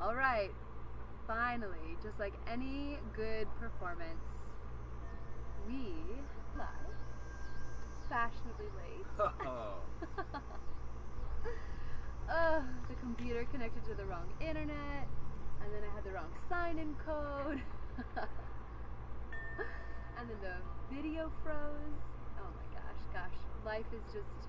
All right, finally, just like any good performance, we live, fashionably late. The computer connected to the wrong internet, and then I had the wrong sign-in code, and then the video froze. Oh my gosh, life is just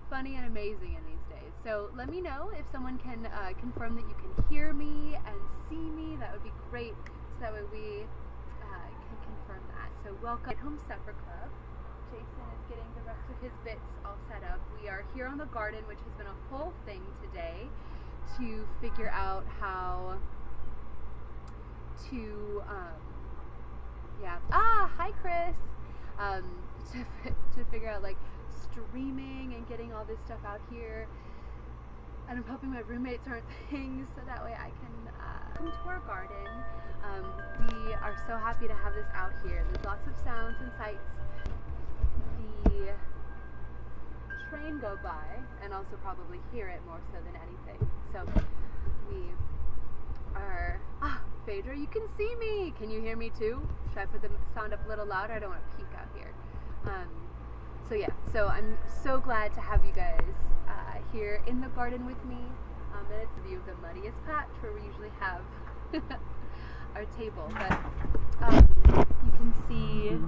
funny and amazing in these days. So let me know if someone can confirm that you can hear me and see me. That would be great, so that way we can confirm that. So welcome at Home Supperclub. Jason is getting the rest of his bits all set up. We are here on the garden, which has been a whole thing today to figure out how to hi Chris, to figure out like streaming and getting all this stuff out here, and I'm hoping my roommates aren't things, so that way I can come to our garden. We are so happy to have this out here. There's lots of sounds and sights. The train go by, and also probably hear it more so than anything. So we are Phaedra, you can see me. Can you hear me too? Should I put the sound up a little louder? I don't want to peek out here. So I'm so glad to have you guys here in the garden with me. And it's a view of the muddiest patch where we usually have our table. But you can see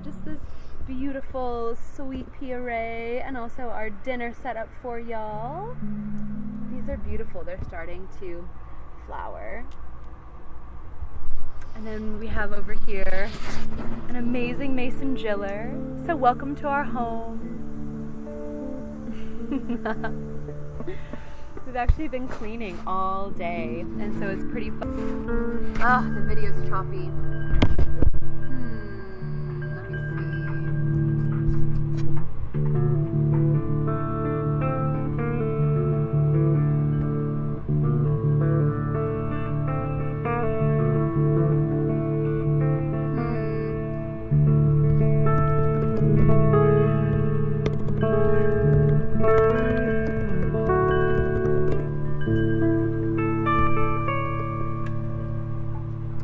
just this beautiful sweet pea array, and also our dinner set up for y'all. These are beautiful. They're starting to flower. And then we have over here an amazing Mason Jiller. So welcome to our home. We've actually been cleaning all day, and so it's pretty fun. The video's choppy. Let me see.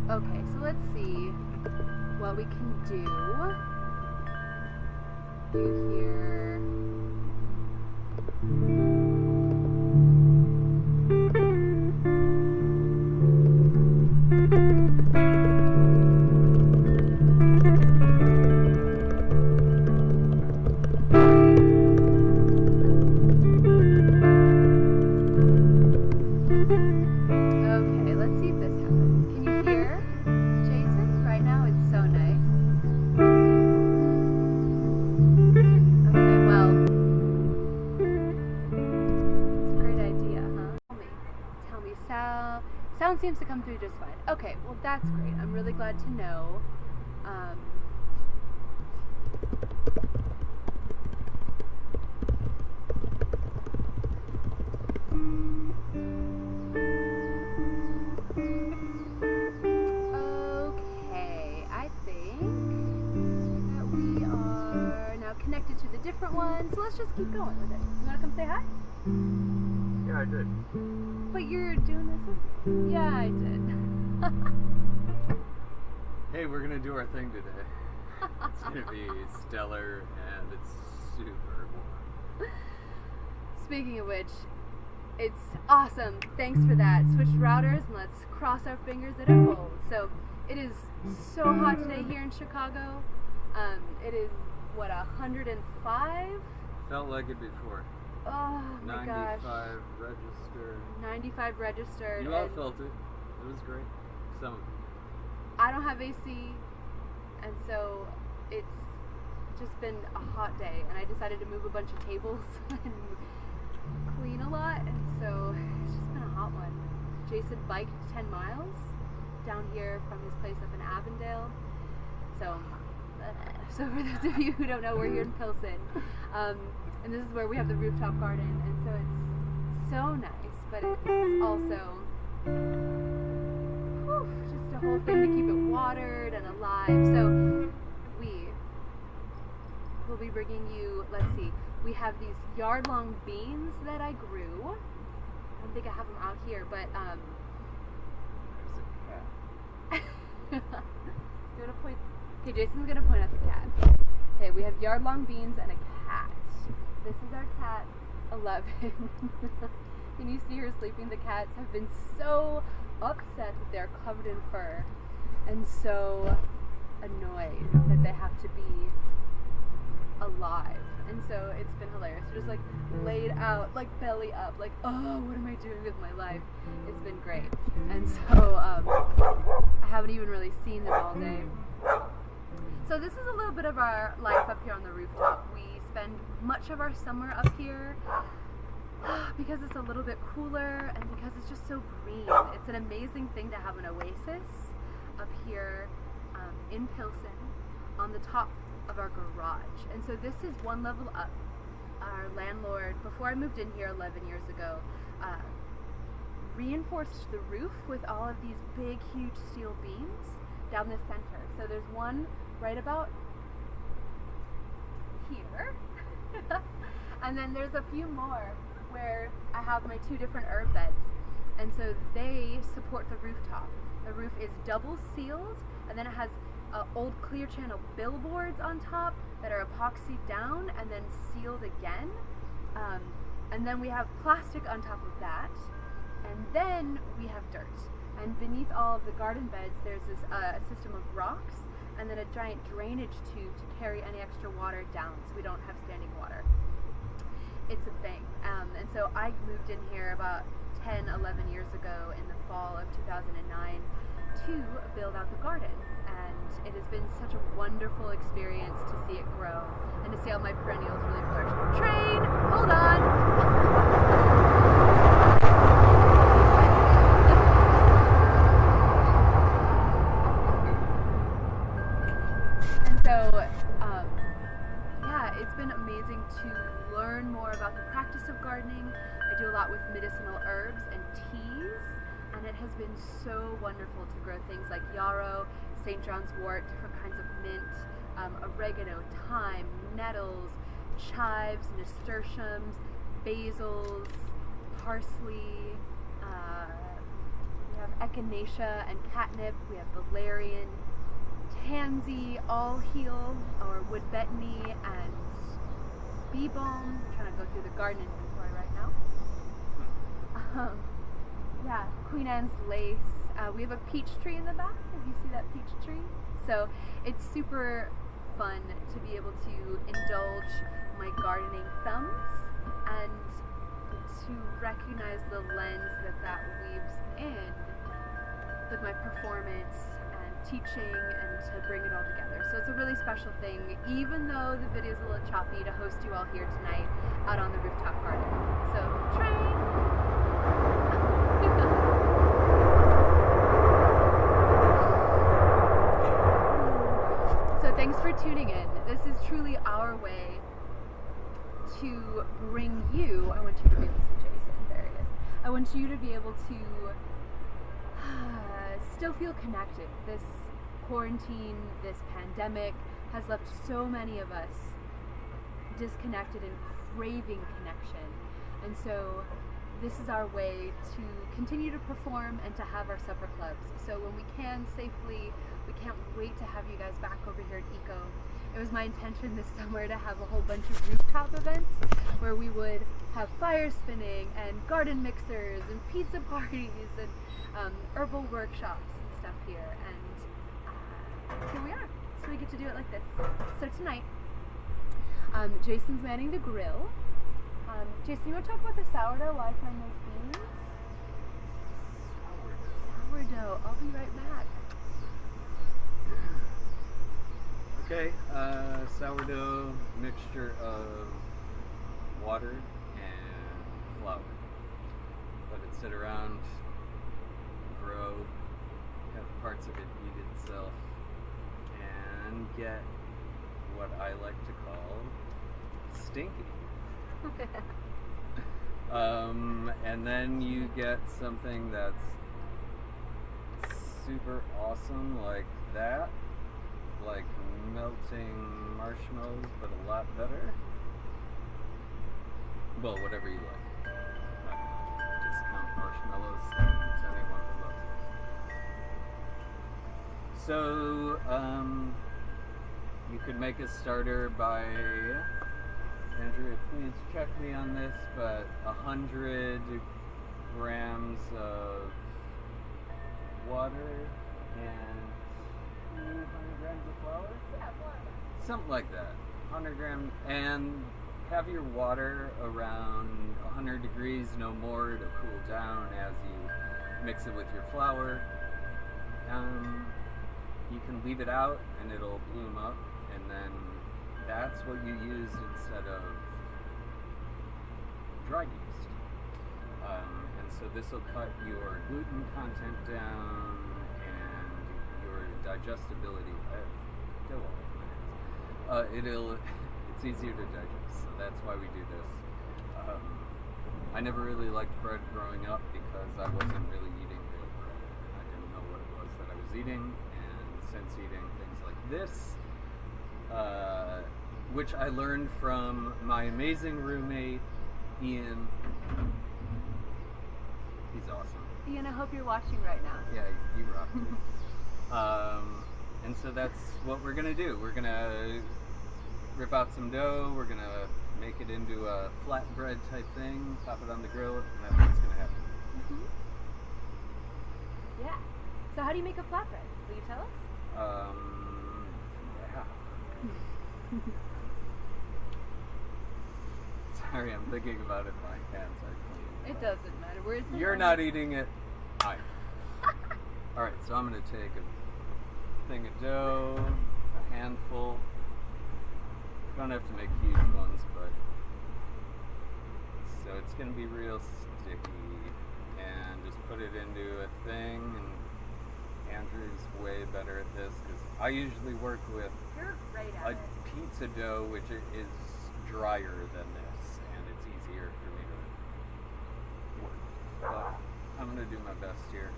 Okay, so let's see what we can do. You hear okay, let's see if this happens. Can you hear Jason? Right now it's so nice. Okay, well, it's a great idea, huh? Tell me, sound seems to come through just fine. Okay, well that's great. I'm really glad to know. Connected to the different ones, so let's just keep going with it. You want to come say hi? Yeah, I did. But you're doing this with me? Yeah, I did. Hey, we're gonna do our thing today. It's gonna be stellar, and it's super warm. Speaking of which, it's awesome. Thanks for that. Switch routers, and let's cross our fingers that it holds. So it is so hot today here in Chicago. It is what, 105? Felt like it before. Oh my gosh. 95 registered. 95 registered. You all felt it. It was great. Some of it. I don't have AC, and so it's just been a hot day, and I decided to move a bunch of tables and clean a lot, and so it's just been a hot one. Jason biked 10 miles down here from his place up in Avondale. So for those of you who don't know, we're here in Pilsen, and this is where we have the rooftop garden, and so it's so nice, but it's also just a whole thing to keep it watered and alive. So we will be bringing you, let's see, we have these yard-long beans that I grew. don't think I have them out here, but There's a cat. you wanna point? Okay, Jason's gonna point at the cat. Okay, we have yard-long beans and a cat. This is our cat, 11. Can you see her sleeping? The cats have been so upset that they're covered in fur and so annoyed that they have to be alive. And so it's been hilarious. They're just like laid out, like belly up, like, oh, what am I doing with my life? It's been great. And so I haven't even really seen them all day. So this is a little bit of our life up here on the rooftop. We spend much of our summer up here because it's a little bit cooler and because it's just so green. It's an amazing thing to have an oasis up here in Pilsen on the top of our garage. And so this is one level up. Our landlord, before I moved in here 11 years ago, reinforced the roof with all of these big, huge steel beams down the center. So there's one right about here. And then there's a few more where I have my 2 different herb beds. And so they support the rooftop. The roof is double sealed, and then it has old clear channel billboards on top that are epoxied down and then sealed again. And then we have plastic on top of that. And then we have dirt. And beneath all of the garden beds, there's this system of rocks and then a giant drainage tube to carry any extra water down so we don't have standing water. It's a thing. And so I moved in here about 10, 11 years ago in the fall of 2009 to build out the garden. And it has been such a wonderful experience to see it grow and to see all my perennials really flourish. Train! Hold on! It's been amazing to learn more about the practice of gardening. I do a lot with medicinal herbs and teas, and it has been so wonderful to grow things like yarrow, St. John's wort, different kinds of mint, oregano, thyme, nettles, chives, nasturtiums, basils, parsley. We have echinacea and catnip. We have valerian, tansy, all heal, or wood betony, and bee balm. I'm trying to go through the garden inventory right now. Yeah, Queen Anne's lace. We have a peach tree in the back, if you see that peach tree. So it's super fun to be able to indulge my gardening thumbs and to recognize the lens that weaves in with my performance teaching and to bring it all together. So it's a really special thing, even though the video is a little choppy, to host you all here tonight out on the rooftop garden. So, train! So thanks for tuning in. This is truly our way to bring you, I want you to be able to see Jason, there he is. I want you to be able to still feel connected. This quarantine, this pandemic has left so many of us disconnected and craving connection. And so this is our way to continue to perform and to have our supper clubs. So when we can safely, we can't wait to have you guys back over here at ECO. It was my intention this summer to have a whole bunch of rooftop events where we would have fire spinning and garden mixers and pizza parties and herbal workshops and stuff here, and here we are. So we get to do it like this. So tonight, Jason's manning the grill. Jason, you want to talk about the sourdough while I find those beans? Sourdough. I'll be right back. Okay, sourdough mixture of water and flour. Let it sit around, grow, have parts of it eat itself, and get what I like to call stinky. And then you get something that's super awesome like that, like melting marshmallows, but a lot better. Well, whatever you like. Just come marshmallows. It's anyone who loves those. So, you could make a starter by, Andrea, please check me on this, but 100 grams of water and 200 grams of flour? Yeah, flour. Something like that. 100 grams, and have your water around 100 degrees, no more, to cool down as you mix it with your flour. You can leave it out and it'll bloom up, and then that's what you use instead of dry yeast. And so this will cut your gluten content down and your digestibility. I have dough all over my hands. It's easier to digest, so that's why we do this. I never really liked bread growing up because I wasn't really eating real bread. I didn't know what it was that I was eating, and since eating things like this, which I learned from my amazing roommate, Ian. He's awesome. Ian, I hope you're watching right now. Yeah, you rock. And so that's what we're gonna do. We're gonna rip out some dough, we're gonna make it into a flatbread type thing, pop it on the grill, and that's what's gonna happen. Yeah. So how do you make a flatbread? Will you tell us? Yeah. Sorry, I'm thinking about it. My hands are clean. It doesn't matter. Where's the You're not eating it. I am. Alright, so I'm going to take a thing of dough, a handful. Don't have to make huge ones, but so it's going to be real sticky. And just put it into a thing, and Andrew's way better at this because I usually work with You're great a at it. pizza dough, which is drier than this, and it's easier for me to work. But I'm going to do my best here.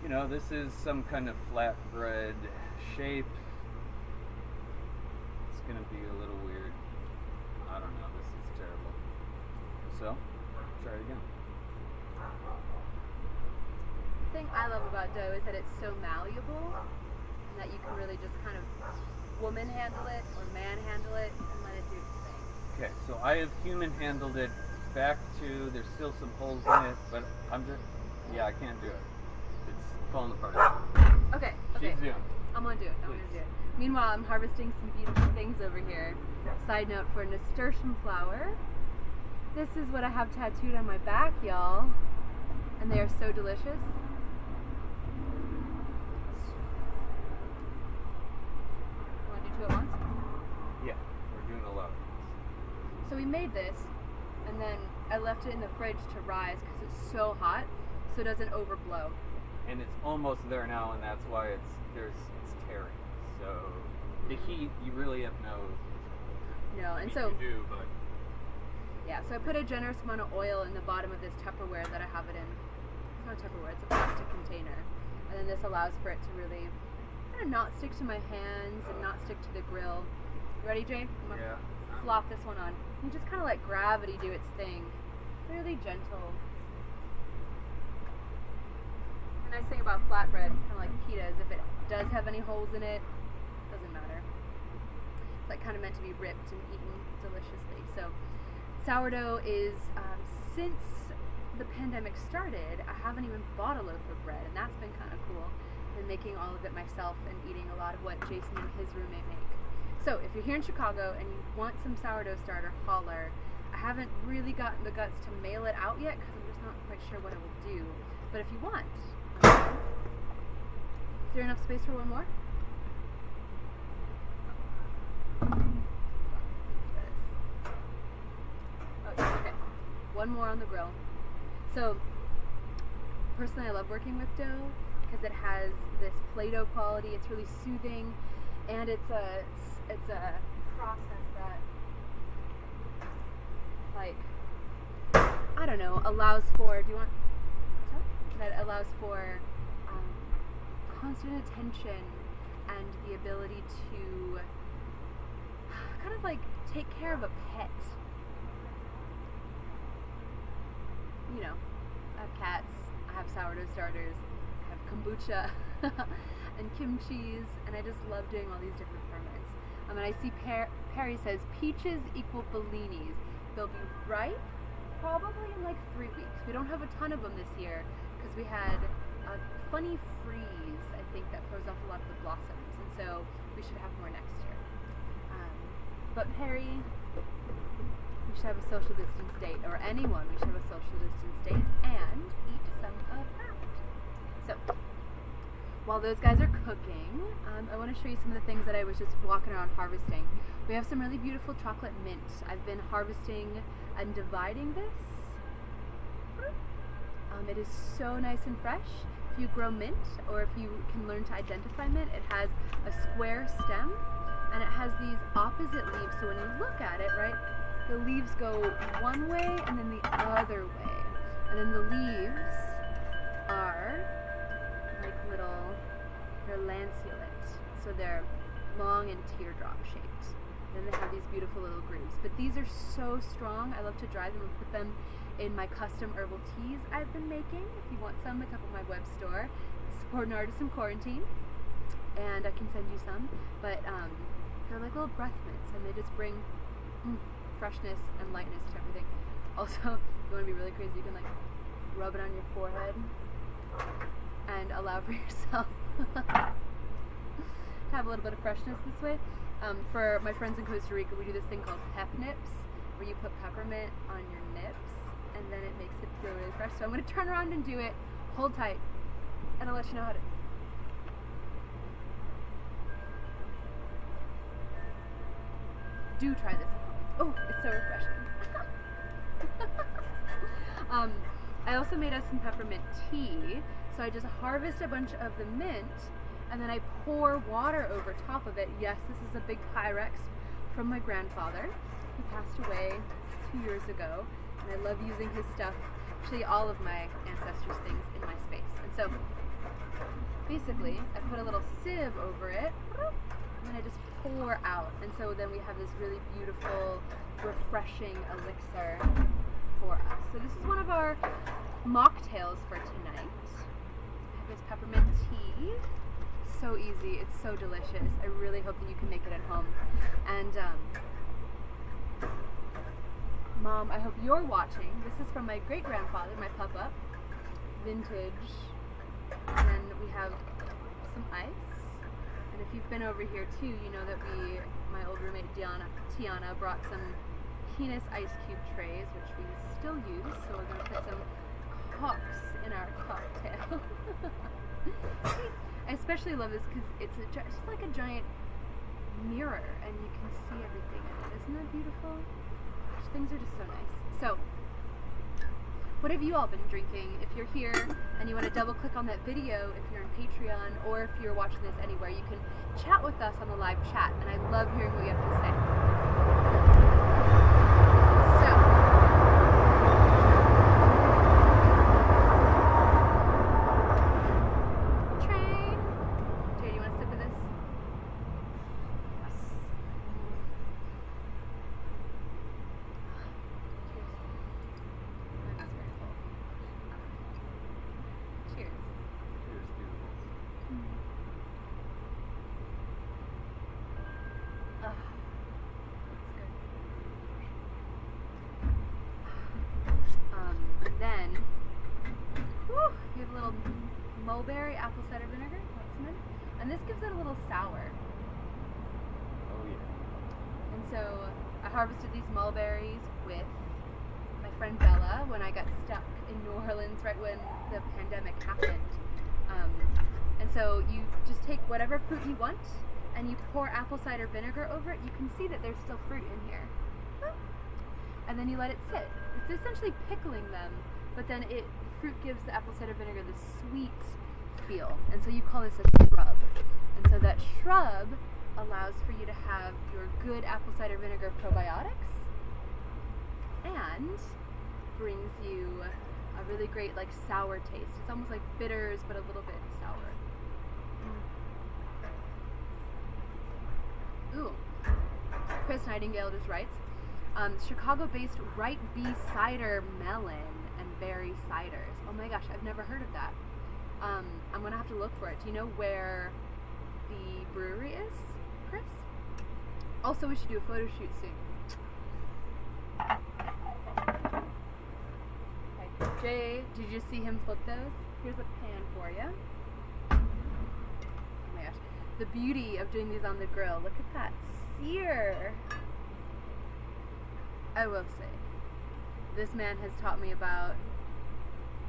You know, this is some kind of flatbread shape. It's going to be a little weird. I don't know, this is terrible. So, try it again. The thing I love about dough is that it's so malleable and that you can really just kind of woman handle it or man handle it and let it do its thing. Okay, so I have human handled it back to, there's still some holes in it, but I'm just, yeah, I can't do it. It's falling apart. Okay. She's doing it. I'm gonna do it. Meanwhile, I'm harvesting some beautiful things over here. Side note for nasturtium flower. This is what I have tattooed on my back, y'all. And they are so delicious. Want to do two at once? Yeah, we're doing a lot of these. So we made this, and then I left it in the fridge to rise because it's so hot, so it doesn't overblow. And it's almost there now, and that's why it's tearing. So the heat, you really have no. No, and I mean, so you do, but yeah. So I put a generous amount of oil in the bottom of this Tupperware that I have it in. It's not Tupperware; it's a plastic container, and then this allows for it to really kind of not stick to my hands and not stick to the grill. You ready, Jay? I'm gonna yeah. flop this one on. You just kind of let gravity do its thing. Really gentle. The nice thing about flatbread, kind of like pita, is if it does have any holes in it, doesn't matter. It's like kind of meant to be ripped and eaten deliciously. So sourdough is, since the pandemic started, I haven't even bought a loaf of bread, and that's been kind of cool. I've been making all of it myself and eating a lot of what Jason and his roommate make. So if you're here in Chicago and you want some sourdough starter, holler. I haven't really gotten the guts to mail it out yet because I'm just not quite sure what it will do. But if you want, is there enough space for one more? Okay, one more on the grill. So personally, I love working with dough because it has this Play-Doh quality. It's really soothing, and it's a process that, like, I don't know, allows for. Do you want? That allows for constant attention and the ability to kind of like take care of a pet. you know, I have cats, I have sourdough starters, I have kombucha and kimchis, and I just love doing all these different ferments. And I see Perry says peaches equal bellinis. They'll be ripe probably in like 3 weeks. We don't have a ton of them this year because we had a funny freeze, I think, that froze off a lot of the blossoms, and so we should have more next year. But Perry, we should have a social distance date, or anyone, we should have a social distance date and eat some of that. So, while those guys are cooking, I want to show you some of the things that I was just walking around harvesting. We have some really beautiful chocolate mint. I've been harvesting and dividing this. It is so nice and fresh. If you grow mint, or if you can learn to identify mint, it has a square stem, and it has these opposite leaves. So when you look at it, right, the leaves go one way and then the other way. And then the leaves are like they're lanceolate. So they're long and teardrop shaped. Then they have these beautiful little grooves. But these are so strong. I love to dry them and put them in my custom herbal teas I've been making. If you want some, it's up on my web store. Support an artist in quarantine. And I can send you some. But they're like little breath mints, and they just bring freshness and lightness to everything. Also, if you want to be really crazy, you can like rub it on your forehead and allow for yourself to have a little bit of freshness this way. For my friends in Costa Rica, we do this thing called pep nips, where you put peppermint on your nips, and then it makes it feel really fresh. So I'm going to turn around and do it. Hold tight, and I'll let you know how to. Do try this at home. Oh, it's so refreshing. I also made us some peppermint tea. So I just harvest a bunch of the mint, and then I pour water over top of it. Yes, this is a big Pyrex from my grandfather, who passed away 2 years ago, and I love using his stuff, actually all of my ancestors' things, in my space. And so basically I put a little sieve over it, and I just pour out, and so then we have this really beautiful, refreshing elixir for us. So this is one of our mocktails for tonight. I have this peppermint tea. So easy, it's so delicious. I really hope that you can make it at home. And Mom, I hope you're watching. This is from my great-grandfather, my papa, vintage. And then we have some ice. And if you've been over here too, you know that my old roommate Tiana brought some penis ice cube trays, which we still use. So we're going to put some cocks in our cocktail. I especially love this because it's just like a giant mirror, and you can see everything in it. Isn't that beautiful? Gosh, things are just so nice. So, what have you all been drinking? If you're here and you want to double click on that video, if you're on Patreon, or if you're watching this anywhere, you can chat with us on the live chat, and I love hearing what you have to say. Mulberry apple cider vinegar, and this gives it a little sour. Oh yeah. And so I harvested these mulberries with my friend Bella when I got stuck in New Orleans right when the pandemic happened. And so you just take whatever fruit you want and you pour apple cider vinegar over it. You can see that there's still fruit in here. And then you let it sit. It's essentially pickling them, but then fruit gives the apple cider vinegar this sweet feel, and so you call this a shrub. And so that shrub allows for you to have your good apple cider vinegar probiotics, and brings you a really great like sour taste. It's almost like bitters, but a little bit sour. Ooh. Chris Nightingale just writes, Chicago-based Right Bee cider melon and berry ciders. Oh my gosh, I've never heard of that. I'm gonna have to look for it. Do you know where the brewery is, Chris? Also, we should do a photo shoot soon. Okay. Jay, did you see him flip those? Here's a pan for you. Oh my gosh. The beauty of doing these on the grill. Look at that sear. I will say, this man has taught me about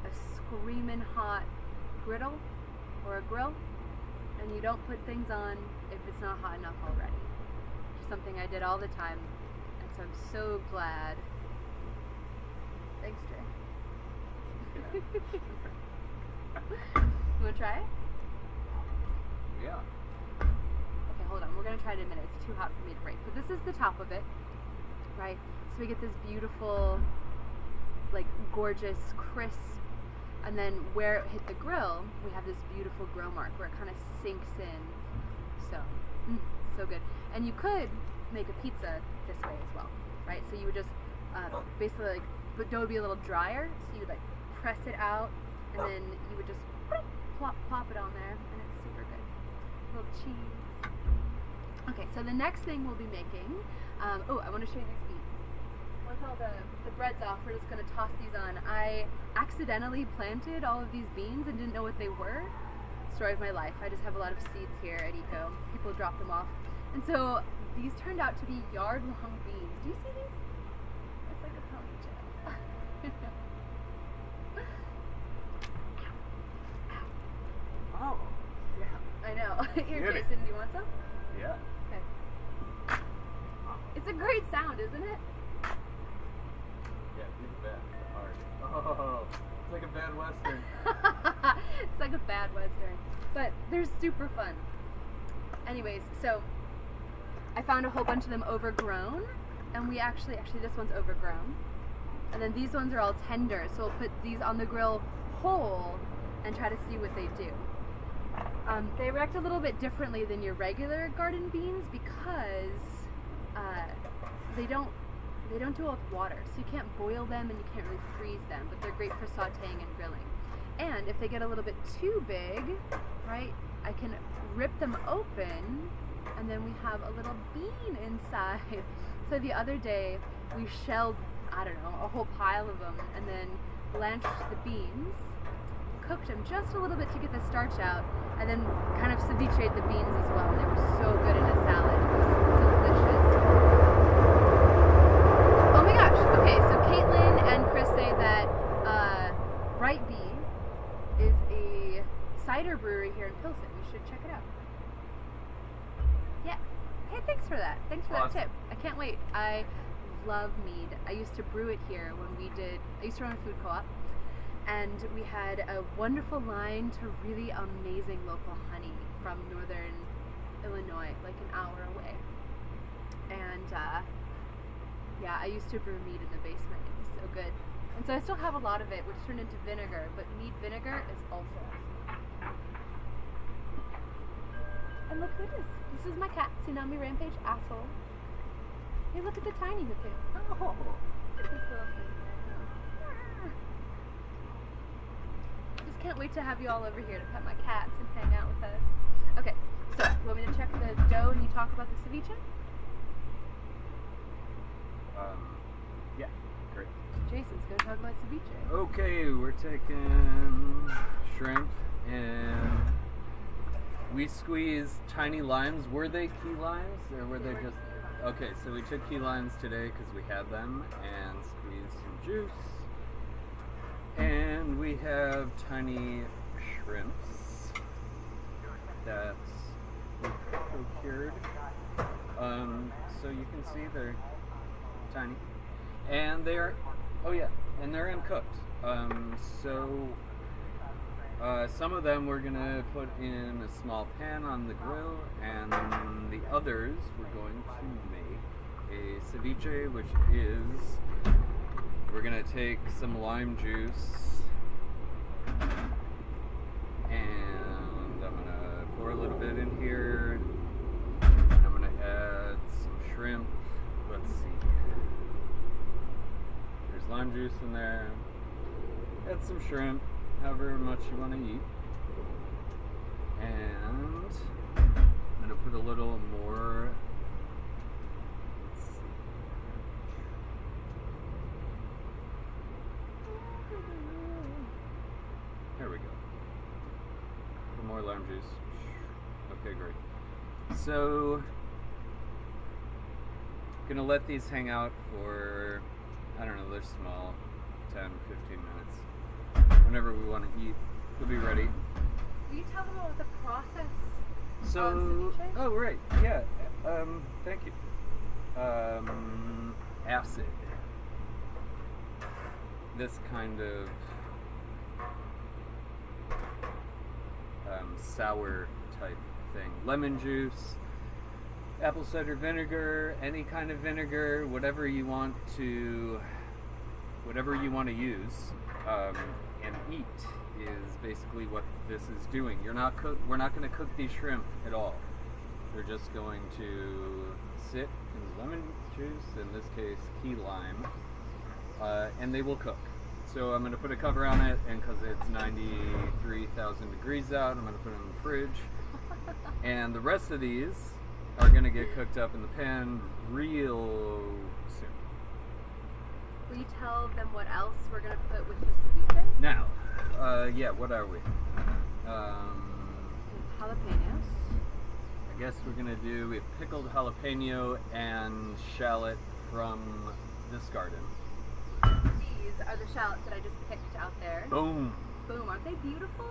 a screaming hot griddle or a grill, and you don't put things on if it's not hot enough already. It's something I did all the time, and so I'm so glad. Thanks, Jay. You want to try it? Yeah. Okay, hold on. We're going to try it in a minute. It's too hot for me to break. But this is the top of it, right? So we get this beautiful, like, gorgeous, crisp, and then where it hit the grill, we have this beautiful grill mark where it kind of sinks in. So, so good. And you could make a pizza this way as well, right? So you would just basically, like, but dough would be a little drier, so you would, like, press it out, and then you would just plop it on there, and it's super good. A little cheese. Okay, so the next thing we'll be making, I want to show you these beans. Once all the bread's off, we're just going to toss these on. I accidentally planted all of these beans and didn't know what they were. Story of my life. I just have a lot of seeds here at Eco. People drop them off. And so these turned out to be yard-long beans. Do you see these? It's like a ponytail. Oh, yeah. I know. Here, Get it. Jason, do you want some? Yeah. Okay. It's a great sound, isn't it? Yeah, do the bad, the hard. Oh, it's like a bad Western. It's like a bad Western. But they're super fun. Anyways, so I found a whole bunch of them overgrown, and we actually this one's overgrown. And then these ones are all tender, so we'll put these on the grill whole and try to see what they do. They react a little bit differently than your regular garden beans because they don't do it with water, so you can't boil them and you can't really freeze them, but they're great for sauteing and grilling. And if they get a little bit too big, right, I can rip them open and then we have a little bean inside. So the other day we shelled, I don't know, a whole pile of them and then blanched the beans, cooked them just a little bit to get the starch out, and then kind of ceviche'd the beans as well. And they were so good in a salad. It was delicious. Oh my gosh. Okay, so Caitlin and Chris say that Bright Bee is a cider brewery here in Pilsen. You should check it out. Yeah. Hey, thanks for that. Thanks for that tip. I can't wait. I love mead. I used to brew it here when I used to run a food co-op. And we had a wonderful line to really amazing local honey from northern Illinois, like an hour away. And yeah, I used to brew mead in the basement. It was so good. And so I still have a lot of it, which turned into vinegar, but mead vinegar is also awesome. And look who it is. This is my cat, Tsunami Rampage Asshole. Hey, look at the tiny Hooku. Oh, look at this little thing. Can't wait to have you all over here to pet my cats and hang out with us. Okay, so you want me to check the dough and you talk about the ceviche? Yeah, great. Jason's going to talk about ceviche. Okay, we're taking shrimp and we squeezed tiny limes. Were they key limes or were they just... Okay, so we took key limes today because we had them and squeezed some juice. And we have tiny shrimps that we procured. So you can see they're tiny. And they're, and they're uncooked. Some of them we're gonna put in a small pan on the grill, and the others we're going to make a ceviche, which is, we're gonna take some lime juice, and I'm gonna pour a little bit in here, and I'm gonna add some shrimp. Let's see. There's lime juice in there. add some shrimp, however much you want to eat. And I'm going to put a little more. Let's see. There we go. Some more lime juice. Okay, great. So, gonna let these hang out for, I don't know, they're small, 10, 15 minutes. Whenever we want to eat, they'll be ready. Will you tell them about the process? So, ceviche? oh right, yeah. Thank you. Acid. This kind of sour type thing. Lemon juice, apple cider vinegar, any kind of vinegar, whatever you want to use and eat is basically what this is doing. We're not going to cook these shrimp at all. They're just going to sit in lemon juice, in this case key lime, and they will cook. So I'm going to put a cover on it, and because it's 93,000 degrees out, I'm going to put it in the fridge. And the rest of these are going to get cooked up in the pan real soon. Will you tell them what else we're going to put with the ceviche? Now, yeah, what are we? Jalapenos. I guess we have pickled jalapeno and shallot from this garden. These are the shallots that I just picked out there. Boom. Boom. Aren't they beautiful?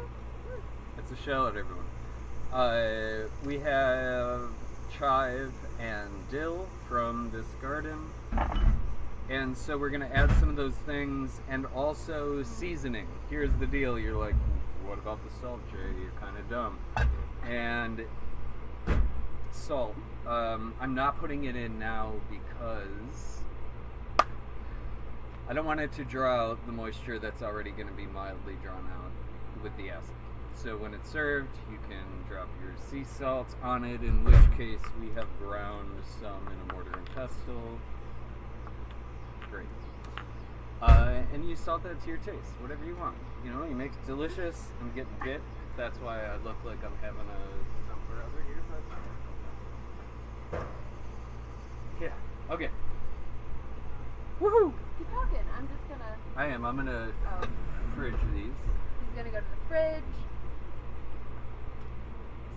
It's a shallot, everyone. We have chive and dill from this garden. And so we're going to add some of those things, and also seasoning. Here's the deal. You're like, what about the salt, Jay? You're kind of dumb. And salt. I'm not putting it in now because I don't want it to draw out the moisture that's already going to be mildly drawn out with the acid. So when it's served, you can drop your sea salt on it, in which case we have ground some in a mortar and pestle. Great. And you salt that to your taste, whatever you want. You know, you make it delicious. I'm getting bit. That's why I look like I'm having a somewhere over here. But yeah. Okay. Woohoo! Keep talking. I'm just gonna. I am. I'm gonna fridge these. He's gonna go to the fridge.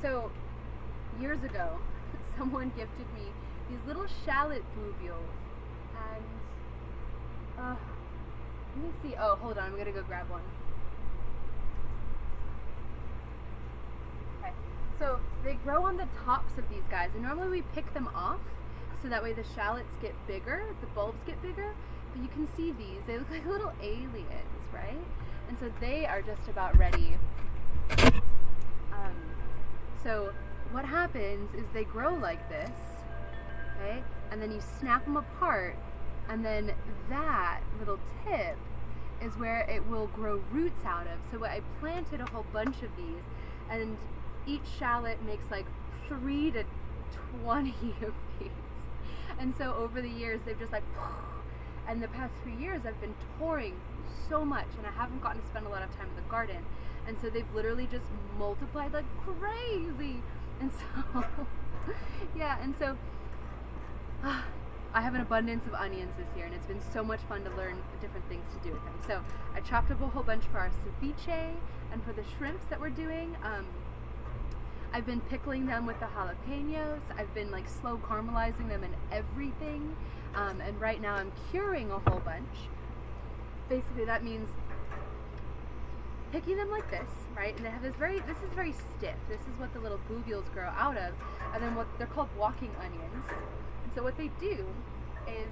So, years ago, someone gifted me these little shallot bluebills, and let me see. Oh, hold on. I'm gonna go grab one. Okay. So they grow on the tops of these guys, and normally we pick them off so that way the shallots get bigger, the bulbs get bigger. But you can see these. They look like little aliens, right? And so they are just about ready. So what happens is they grow like this, okay? And then you snap them apart, and then that little tip is where it will grow roots out of. So I planted a whole bunch of these, and each shallot makes like 3 to 20 of these. And so over the years, they've just like, and the past few years I've been touring so much, and I haven't gotten to spend a lot of time in the garden. And so they've literally just multiplied like crazy. And so, yeah, and so I have an abundance of onions this year, and it's been so much fun to learn different things to do with them. So I chopped up a whole bunch for our ceviche, and for the shrimps that we're doing, I've been pickling them with the jalapenos. I've been like slow caramelizing them and everything. And right now I'm curing a whole bunch. Basically that means picking them like this, right? And they have this is very stiff. This is what the little bluebills grow out of. And then what they're called walking onions. And so what they do is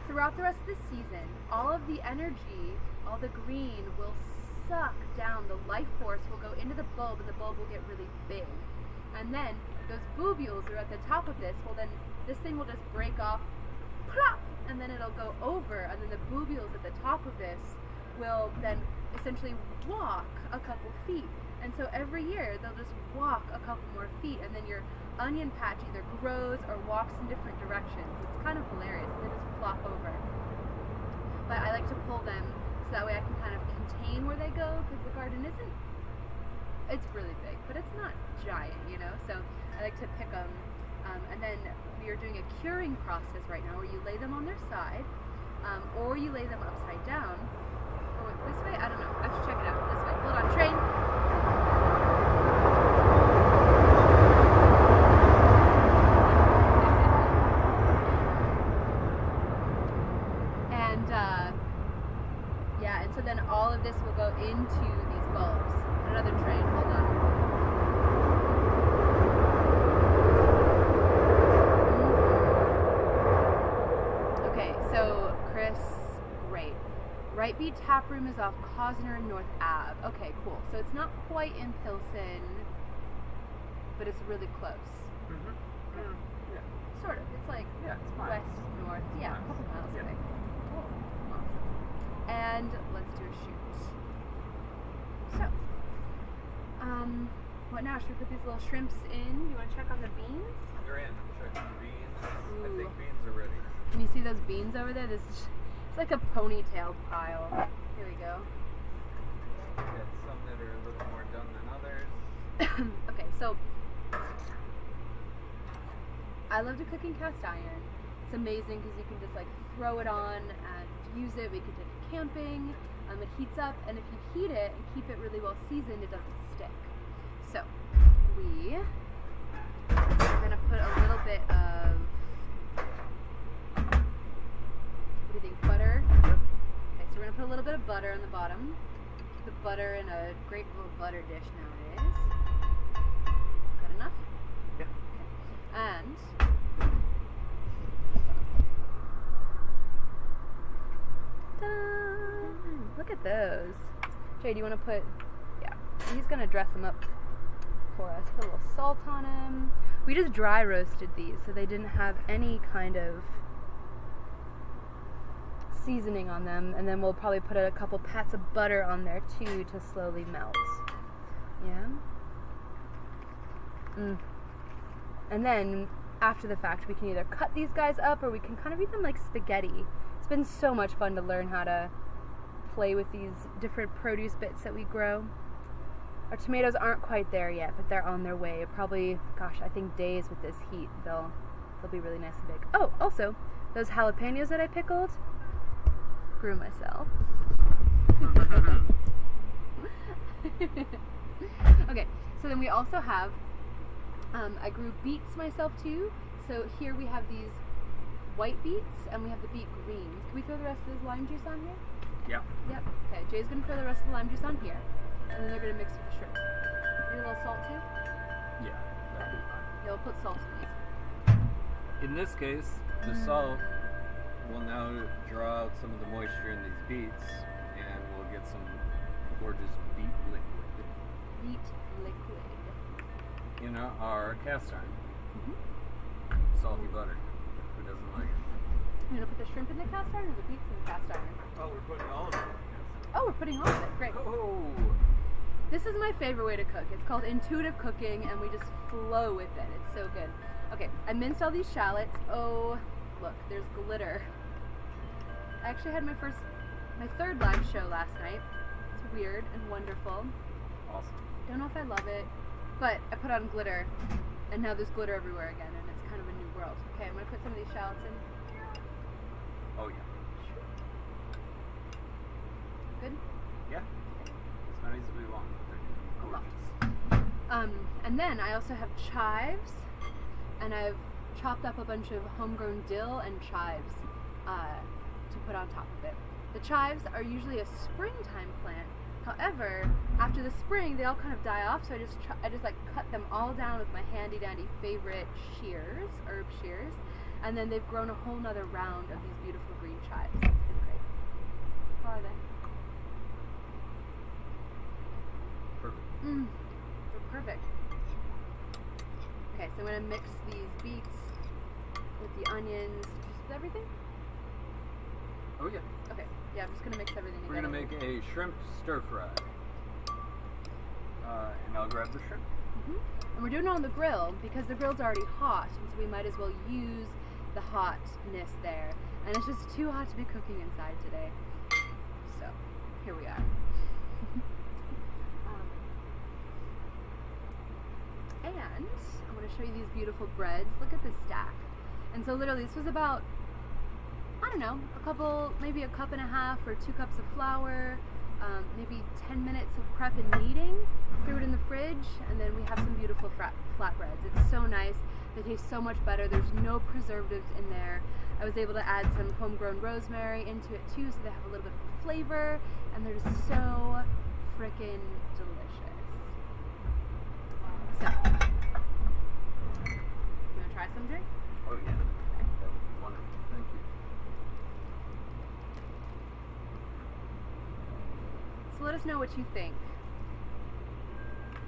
throughout the rest of the season, all of the energy, all the green will suck down, the life force will go into the bulb, and the bulb will get really big. And then those bluebills are at the top of this. Well, then this thing will just break off, plop, and then it'll go over, and then the bluebills at the top of this will then essentially walk a couple feet. And so every year they'll just walk a couple more feet, and then your onion patch either grows or walks in different directions. It's kind of hilarious. They just flop over. But I like to pull them so that way I can kind of contain where they go, because the garden isn't, it's really big, but it's not giant, you know, so I like to pick them. And then we are doing a curing process right now where you lay them on their side, or you lay them upside down. Oh, wait, this way? I don't know. I should check it out. This way. Hold on, train. And, yeah, and so then all of this will go into these bulbs. Another train. Hold on. So, Chris, great. Right Beat Tap Room is off Cosner and North Ave. Okay, cool. So it's not quite in Pilsen, but it's really close. Mm-hmm. Yeah. Sort of. It's like it's fine. west, north. Yeah, a couple miles Yeah. away. Cool. Awesome. And let's do a shoot. So, what now? Should we put these little shrimps in? You want to check on the beans? You're in. Checking the beans. Ooh. I think beans are ready. Can you see those beans over there? It's like a ponytail pile. Here we go. Got some that are a little more done than others. Okay, so I love to cook in cast iron. It's amazing because you can just like throw it on and use it. We could take it camping. It heats up, and if you heat it and keep it really well seasoned, it doesn't stick. So we are gonna put a little bit of, what do you think, butter? Yep. Okay, so we're gonna put a little bit of butter on the bottom. Keep the butter in a great little butter dish nowadays. Good enough? Yeah. Okay. And done. Look at those. Jay, do you want to put, yeah, he's gonna dress them up for us. Put a little salt on them. We just dry roasted these, so they didn't have any kind of seasoning on them, and then we'll probably put a couple pats of butter on there too to slowly melt. Yeah. And then after the fact, we can either cut these guys up or we can kind of eat them like spaghetti. It's been so much fun to learn how to play with these different produce bits that we grow. Our tomatoes aren't quite there yet, but they're on their way. Probably, gosh, I think days with this heat, they'll be really nice and big. Oh, also, those jalapenos that I pickled, grew myself. Okay, so then we also have, I grew beets myself too. So here we have these white beets, and we have the beet greens. Can we throw the rest of this lime juice on here? Yeah. Yep. Okay, Jay's gonna throw the rest of the lime juice on here, and then they're gonna mix with the shrimp. Need a little salt too? Yeah, that'll be fine. Yeah, we'll put salt in these. In this case, the salt will now draw out some of the moisture in these beets, and we'll get some gorgeous beet liquid Beet liquid. in our cast iron. Salty butter. Who doesn't like it? You gonna put the shrimp in the cast iron or the beets in the cast iron? Oh, we're putting all of it in the cast Oh, we're putting all of it. Great. iron. Oh! This is my favorite way to cook. It's called intuitive cooking, and we just flow with it. It's so good. Okay, I minced all these shallots. Oh, look, there's glitter. I actually had my third live show last night. It's weird and wonderful. Awesome. Don't know if I love it, but I put on glitter, and now there's glitter everywhere again, and it's kind of a new world. Okay, I'm gonna put some of these shallots in. Oh, yeah. Good? Yeah. As many as we want. They're A lot. gorgeous. And then I also have chives, and I've chopped up a bunch of homegrown dill and chives to put on top of it. The chives are usually a springtime plant. However, after the spring, they all kind of die off, so I just like cut them all down with my handy dandy favorite shears, herb shears, and then they've grown a whole nother round of these beautiful green chives. It's been great. How are they? Perfect. They're perfect. Okay, so I'm gonna mix these beets with the onions. Did you see everything? Oh, yeah. Okay, yeah, I'm just gonna mix everything We're together. going to make a shrimp stir fry. And I'll grab the shrimp. And we're doing it on the grill because the grill's already hot, and so we might as well use the hotness there. And it's just too hot to be cooking inside today. So, here we are. And I want to show you these beautiful breads. Look at this stack. And so literally this was about, I don't know, maybe a cup and a half or 2 cups of flour, maybe 10 minutes of prep and kneading, threw it in the fridge, and then we have some beautiful flatbreads. It's so nice. They taste so much better. There's no preservatives in there. I was able to add some homegrown rosemary into it too, so they have a little bit of flavor, and they're just so freaking delicious. So, you want to try some, Jay? Oh yeah. That was wonderful. Thank you. So let us know what you think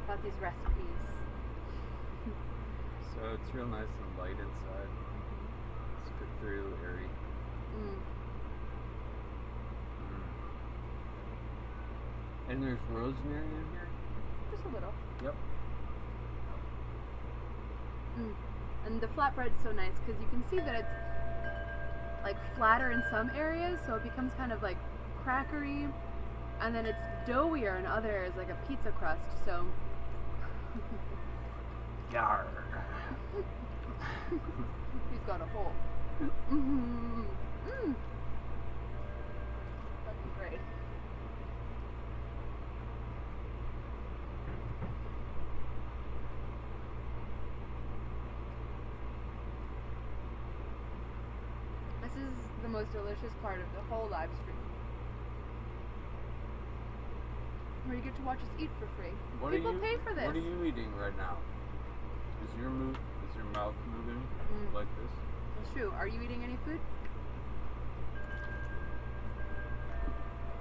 about these recipes. So it's real nice and light inside. It's fit through, airy. And there's rosemary in here? Just a little. Yep. And the flatbread's so nice because you can see that it's like flatter in some areas, so it becomes kind of like crackery, and then it's doughier in other areas, like a pizza crust. So Yarr. he's got a hole. That's great. This is the most delicious part of the whole live stream, where you get to watch us eat for free. People pay for this. What are you eating right now? Is your mouth moving like this? It's true. Are you eating any food?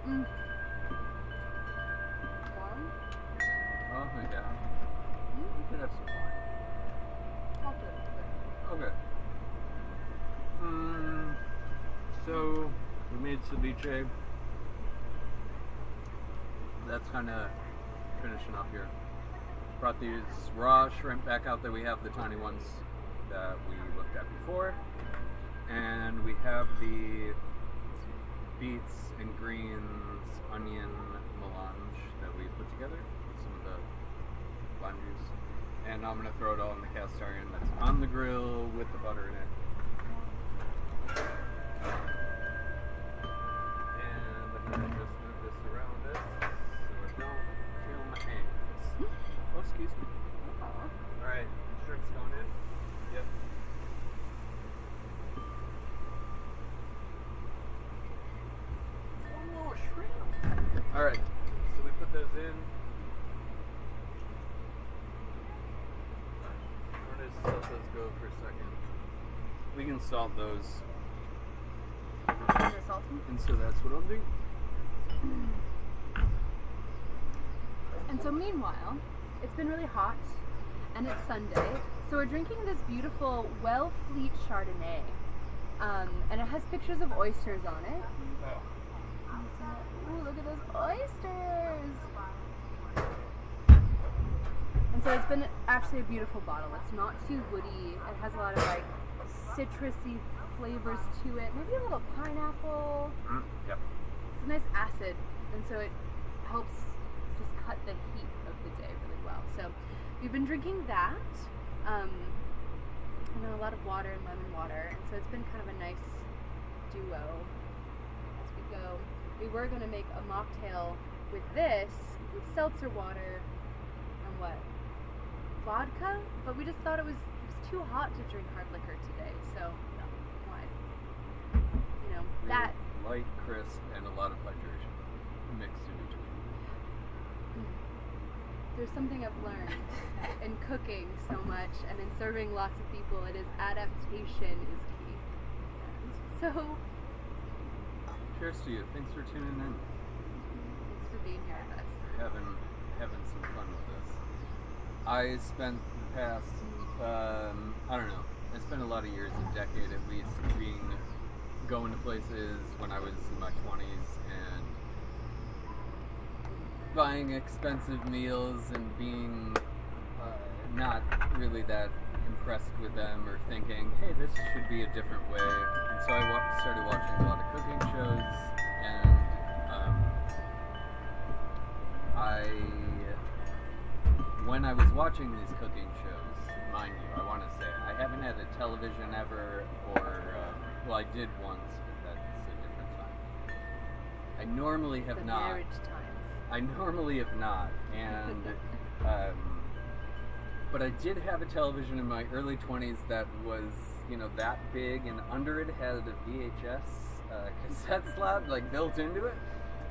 Warm? Oh yeah. You could have some wine. I'll put it. Okay. So we made ceviche. That's kind of finishing up here. Brought these raw shrimp back out there. We have the tiny ones that we looked at before. And we have the beets and greens onion melange that we put together with some of the lime juice. And I'm going to throw it all in the cast iron that's on the grill with the butter in it. And I'm going to just move this around this so it don't feel my hands. Oh, excuse me. Alright, shrimp's going in. Yep. One more shrimp. Alright, so we put those in. I'm going to let those go for a second. We can salt those. And so that's what I'm doing. And so meanwhile, it's been really hot and it's Sunday, so we're drinking this beautiful Wellfleet Chardonnay, and it has pictures of oysters on it. Ooh, look at those oysters! And so it's been actually a beautiful bottle. It's not too woody. It has a lot of like citrusy flavors to it. Maybe a little pineapple. Yep. It's a nice acid, and so it helps just cut the heat of the day really well. So we've been drinking that, and then a lot of water and lemon water, and so it's been kind of a nice duo as we go. We were going to make a mocktail with this, with seltzer water and what? Vodka? But we just thought it was too hot to drink hard liquor today, so why? You know, Really that. light, crisp, and a lot of hydration mixed in between. There's something I've learned in cooking so much and in serving lots of people. It is adaptation is key. So, cheers to you. Thanks for tuning in. thanks for being here with us. Having some fun with this. I spent the past, I don't know, I spent a lot of years, a decade at least, going to places when I was in my 20s and buying expensive meals and being not really that impressed with them or thinking, hey, this should be a different way. And so I started watching a lot of cooking shows and when I was watching these cooking shows, mind you, I want to say, I haven't had a television ever, or, well, I did once, but that's a different time. I normally have not. Marriage times. I normally have not, and, but I did have a television in my early 20s that was, that big, and under it had a VHS cassette slot, like, built into it,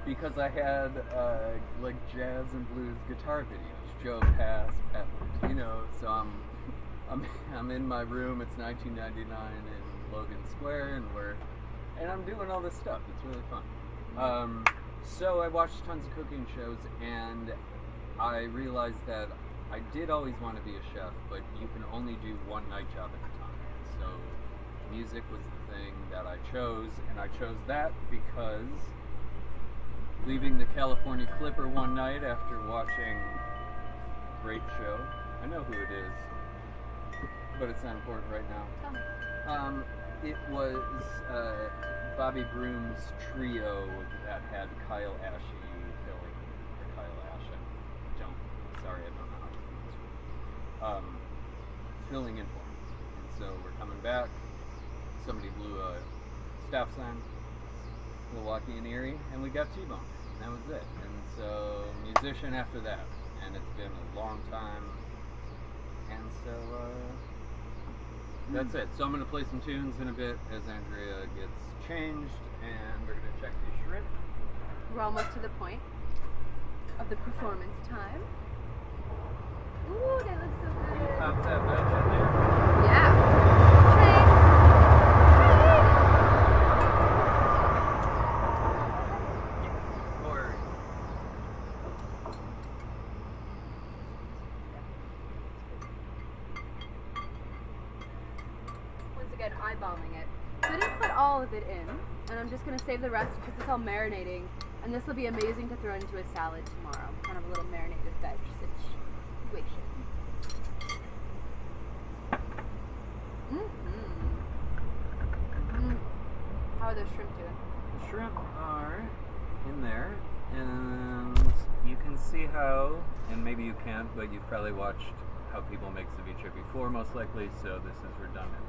because I had, like, jazz and blues guitar videos. Joe Pass, Pepper, so I'm in my room. It's 1999 in Logan Square, and I'm doing all this stuff. It's really fun. So I watched tons of cooking shows, and I realized that I did always want to be a chef, but you can only do one night job at a time. So music was the thing that I chose, and I chose that because leaving the California Clipper one night after watching great show. I know who it is, but it's not important right now. Tell me. It was Bobby Broom's trio that had Kyle Ashe filling, or Kyle Ashe. I don't know how to pronounce it. Filling in for him. And so we're coming back. Somebody blew a stop sign, Milwaukee and Erie, and we got T-boned. And that was it. And so musician after that. And it's been a long time, and so that's it. So I'm going to play some tunes in a bit as Andrea gets changed, and we're going to check the shrimp. We're almost to the point of the performance time. Ooh, they look so good. Can you pop that veg in there? Yeah. Eyeballing it. So I didn't put all of it in, and I'm just going to save the rest because it's all marinating, and this will be amazing to throw into a salad tomorrow. Kind of a little marinated veg situation. How are those shrimp doing? The shrimp are in there, and you can see how, and maybe you can't, but you've probably watched how people make ceviche before, most likely, so this is redundant.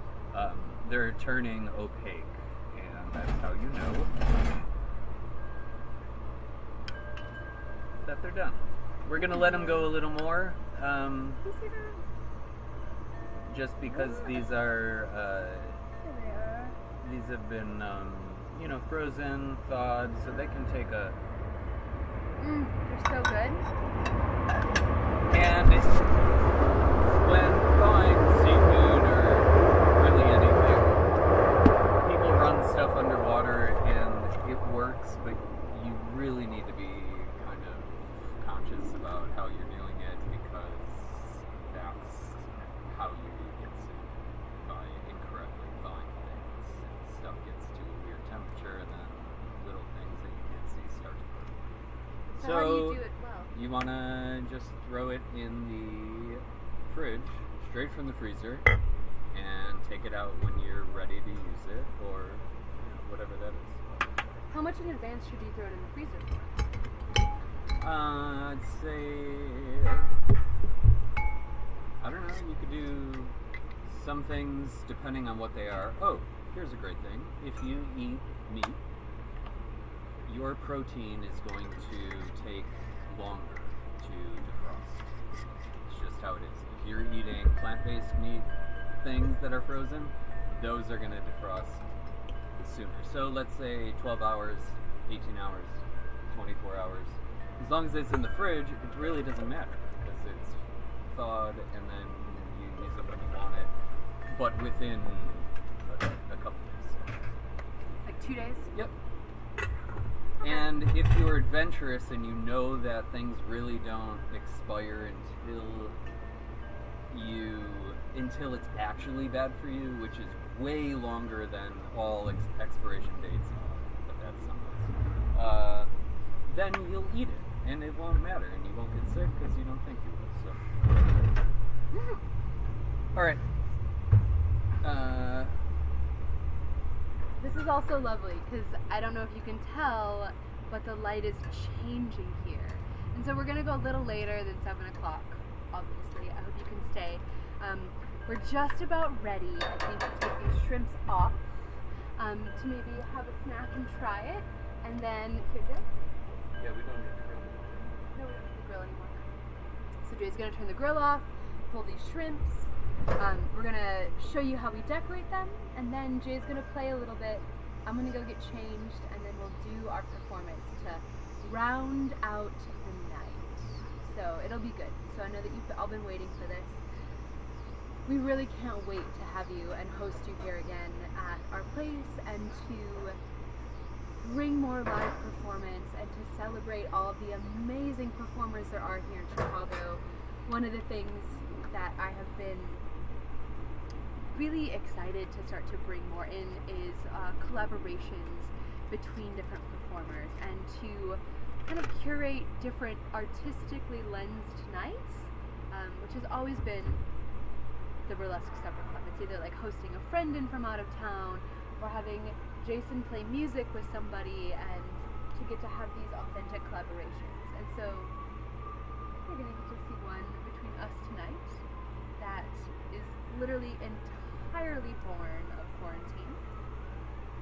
They're turning opaque, and that's how you know that they're done. We're gonna let them go a little more, just because these are, these have been, frozen, thawed, so they can take a... They're so good. And when buying seafood or really anything, people run stuff underwater and it works, but you really need to be kind of conscious about how you're doing it, because that's how you get sick, by incorrectly thawing things. Stuff gets to a weird temperature, and then little things that you can't see start to burn. So how do you do it well? You want to just throw it in the fridge, straight from the freezer, and take it out when you're ready to use it, or whatever that is. How much in advance should you throw it in the freezer for? I'd say, I don't know, you could do some things depending on what they are. Oh, here's a great thing. If you eat meat, your protein is going to take longer to defrost. It's just how it is. If you're eating plant-based meat things that are frozen, those are going to defrost sooner. So let's say 12 hours, 18 hours, 24 hours. As long as it's in the fridge, it really doesn't matter, because it's thawed and then you use it when you want it, but within a couple days. Like 2 days? Yep. And if you're adventurous and you know that things really don't expire until it's actually bad for you, which is way longer than all expiration dates, but that's something. Then you'll eat it, and it won't matter, and you won't get sick because you don't think you will. So, all right. This is also lovely because I don't know if you can tell, but the light is changing here. And And so we're gonna go a little later than 7 o'clock, obviously. I hope you can stay. We're just about ready, I think, to take these shrimps off, to maybe have a snack and try it. And then, here, Jay? Yeah, we don't need to grill. No, we don't need the grill anymore. So Jay's gonna turn the grill off, pull these shrimps. We're gonna show you how we decorate them, and then Jay's gonna play a little bit. I'm gonna go get changed, and then we'll do our performance to round out the night. So it'll be good. So I know that you've all been waiting for this. We really can't wait to have you and host you here again at our place, and to bring more live performance and to celebrate all of the amazing performers there are here in Chicago. One of the things that I have been really excited to start to bring more in is collaborations between different performers, and to kind of curate different artistically lensed nights, which has always been the Burlesque Supperclub. It's either like hosting a friend in from out of town, or having Jason play music with somebody, and to get to have these authentic collaborations. And so you're going to get to see one between us tonight that is literally entirely born of quarantine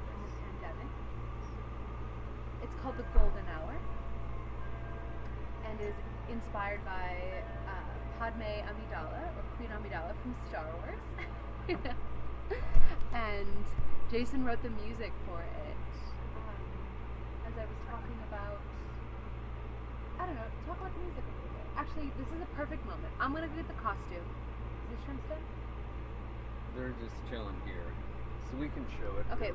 and the pandemic. It's called The Golden Hour, and is inspired by Padme Amidala, or Queen Amidala from Star Wars. And Jason wrote the music for it. As I was talking about, I don't know, talk about the music a little bit. Actually, this is a perfect moment. I'm gonna go get the costume. Is this shrimp done? They're just chilling here, so we can show it. Okay,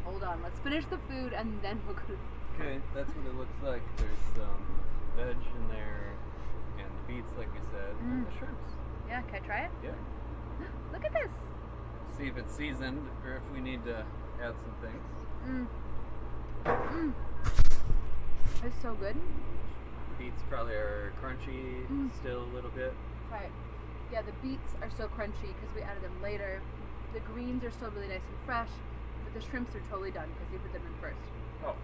hold on. Let's finish the food and then we'll go to. Okay, that's what it looks like. There's some veg in there, and the beets, like we said, and the shrimps. Yeah, can I try it? Yeah. Look at this. See if it's seasoned, or if we need to add some things. It's so good. Beets probably are crunchy still a little bit. Right. Yeah, the beets are still crunchy because we added them later. The greens are still really nice and fresh, but the shrimps are totally done because you put them in first. Oh.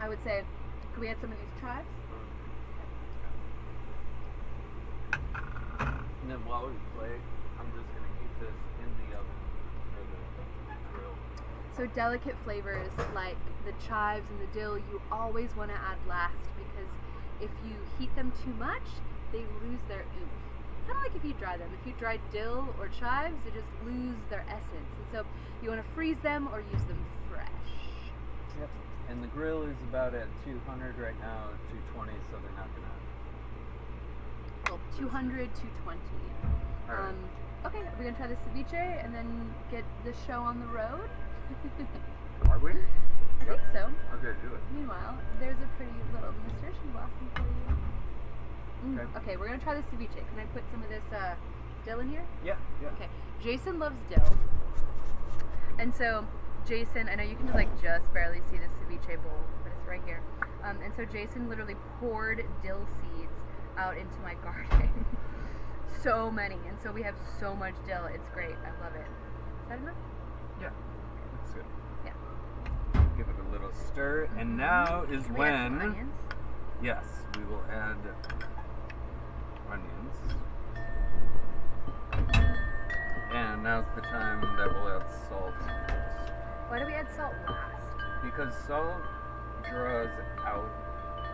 I would say, could we add some of these chives? And then while we play, I'm just going to keep this in the oven or the grill. So delicate flavors like the chives and the dill, you always want to add last, because if you heat them too much, they lose their oomph. Kind of like if you dry them. If you dry dill or chives, they just lose their essence. And so you want to freeze them or use them fresh. Yep. And the grill is about at 200 right now, 220, so they're not going to... Well, 200, 220. All right. Okay, we're going to try the ceviche and then get the show on the road. Are we? I think so. Okay, do it. Meanwhile, there's a pretty little nasturtium blossom for you. Okay, we're going to try the ceviche. Can I put some of this dill in here? Yeah. Okay. Jason loves dill. And so, Jason, I know you can just barely see the ceviche bowl, but it's right here. And so Jason literally poured dill seeds out into my garden. So many. And so we have so much dill. It's great. I love it. Is that enough? Yeah. That's good. Yeah. Give it a little stir. And now is Can we when... add some onions? Yes, we will add onions. And now's the time that we'll add salt. Why do we add salt last? Because salt draws out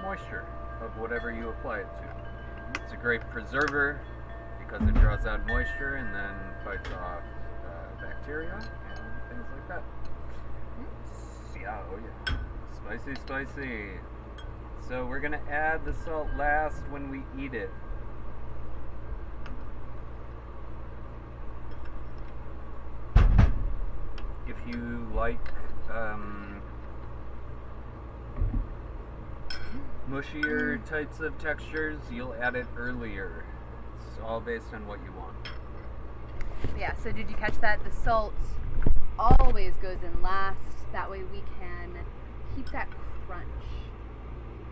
moisture of whatever you apply it to. It's a great preserver because it draws out moisture and then fights off bacteria and things like that. Yeah, oh yeah. Spicy, spicy. So we're gonna add the salt last when we eat it. If you like mushier types of textures, you'll add it earlier. It's all based on what you want. Yeah, so did you catch that? The salt always goes in last. That way we can keep that crunch.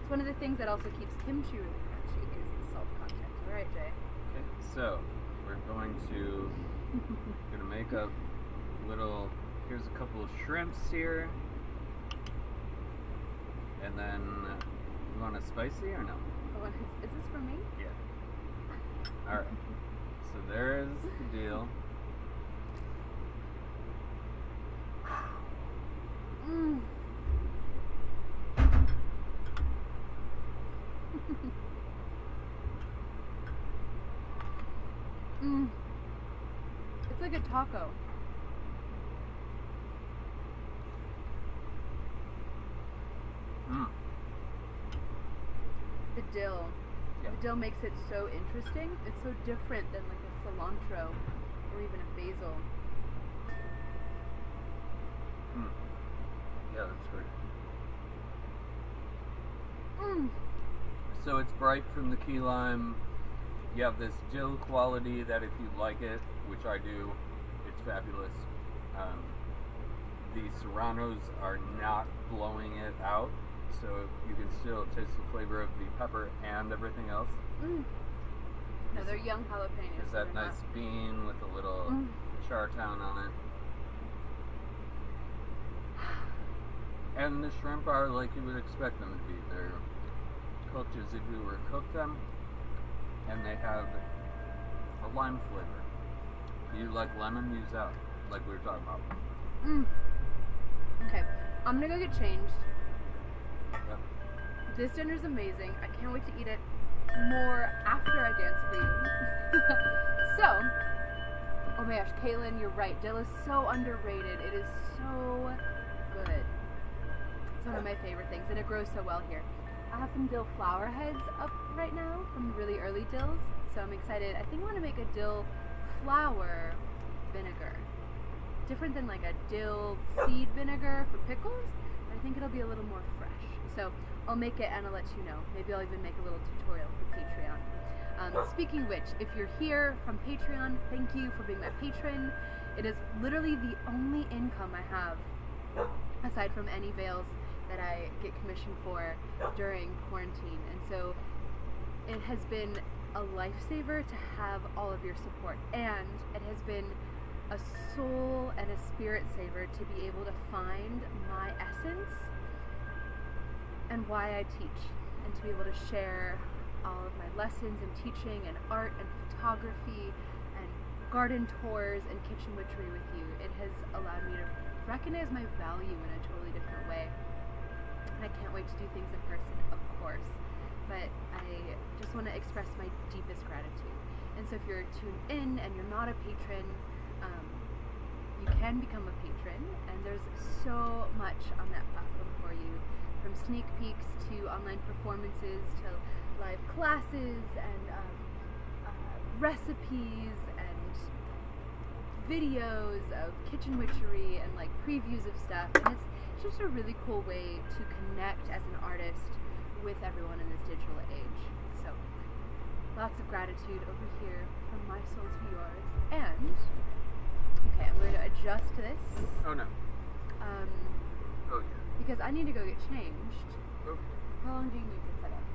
It's one of the things that also keeps kimchi really crunchy is the salt content. All right, Jay. Okay, so we're going to make up little. Here's a couple of shrimps here, and then you want it spicy or no? Oh, is this for me? Yeah. Alright. So there's the deal. Mm. Mm. It's like a taco. Mm. The dill. Yeah. The dill makes it so interesting. It's so different than like a cilantro or even a basil. Mm. Yeah, that's great. Mm. So it's bright from the key lime. You have this dill quality that if you like it, which I do, it's fabulous. The serranos are not blowing it out, so you can still taste the flavor of the pepper and everything else. Mm. No, they're young jalapenos. Is that nice bean with a little chartown on it. And the shrimp are like you would expect them to be. They're cooked as if you were cooked them, and they have a lime flavor. If you like lemon, use that, like we were talking about. Mm. Okay, I'm gonna go get changed. Yep. This dinner's amazing. I can't wait to eat it more after I dance for you. So, oh my gosh, Kaylin, you're right. Dill is so underrated. It is so good. It's one of my favorite things, and it grows so well here. I have some dill flower heads up right now from really early dills, so I'm excited. I think I want to make a dill flower vinegar. Different than like a dill seed vinegar for pickles, but I think it'll be a little more fresh. So I'll make it and I'll let you know. Maybe I'll even make a little tutorial for Patreon. Speaking of which, if you're here from Patreon, thank you for being my patron. It is literally the only income I have, aside from any veils that I get commissioned for during quarantine. And so it has been a lifesaver to have all of your support, and it has been a soul and a spirit saver to be able to find my essence and why I teach, and to be able to share all of my lessons and teaching and art and photography and garden tours and kitchen witchery with you. It has allowed me to recognize my value in a totally different way. And I can't wait to do things in person, of course, but I just want to express my deepest gratitude. And so if you're tuned in and you're not a patron, you can become a patron, and there's so much on that platform for you, from sneak peeks to online performances to live classes and recipes and videos of kitchen witchery and like previews of stuff. And it's just a really cool way to connect as an artist with everyone in this digital age. So lots of gratitude over here from my soul to yours. And okay, I'm going to adjust this. Oh no. Oh yeah. Because I need to go get changed. Okay. How long do you need to set up?